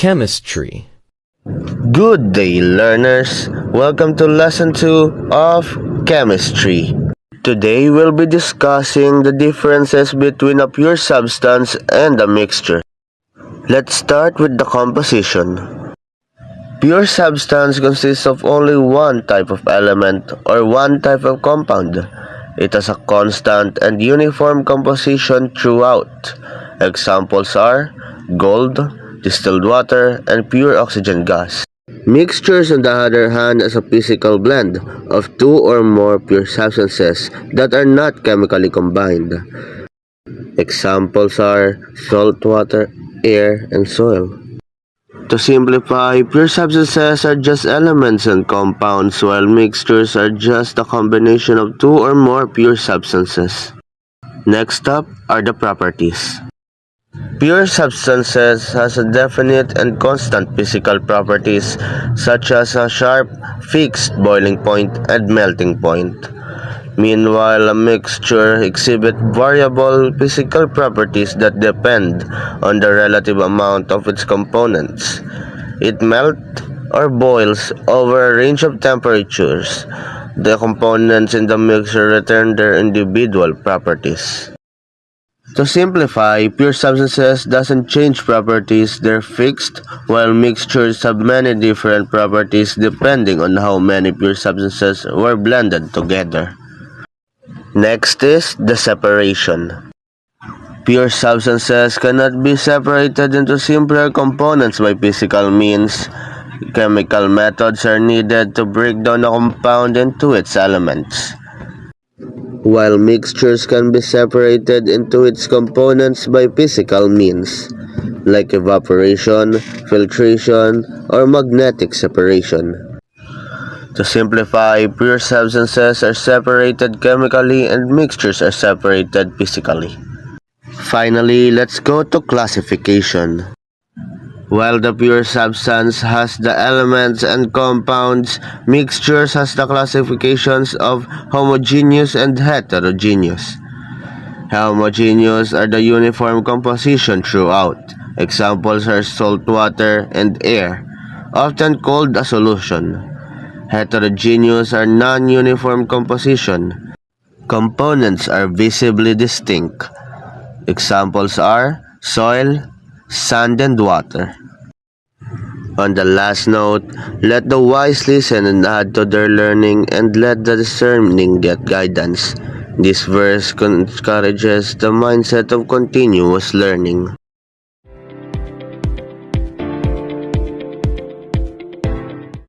Chemistry. Good day, learners. Welcome to lesson 2 of chemistry. Today we'll be discussing the differences between a pure substance and a mixture. Let's start with the composition. Pure substance consists of only one type of element or one type of compound. It has a constant and uniform composition throughout. Examples are gold, distilled water, and pure oxygen gas. Mixtures, on the other hand, is a physical blend of two or more pure substances that are not chemically combined. Examples are salt water, air, and soil. To simplify, pure substances are just elements and compounds, while mixtures are just a combination of two or more pure substances. Next up are the properties. Pure substances has a definite and constant physical properties such as a sharp, fixed boiling point and melting point. Meanwhile, a mixture exhibits variable physical properties that depend on the relative amount of its components. It melts or boils over a range of temperatures. The components in the mixture return their individual properties. To simplify, pure substances doesn't change properties, they're fixed, while mixtures have many different properties depending on how many pure substances were blended together. Next is the separation. Pure substances cannot be separated into simpler components by physical means. Chemical methods are needed to break down a compound into its elements, while mixtures can be separated into its components by physical means, like evaporation, filtration, or magnetic separation. To simplify, pure substances are separated chemically and mixtures are separated physically. Finally, let's go to classification. While the pure substance has the elements and compounds, mixtures has the classifications of homogeneous and heterogeneous. Homogeneous are the uniform composition throughout. Examples are salt water and air, often called a solution. Heterogeneous are non-uniform composition. Components are visibly distinct. Examples are soil, sand, and water. On the last note, let the wise listen and add to their learning, and let the discerning get guidance. This verse encourages the mindset of continuous learning.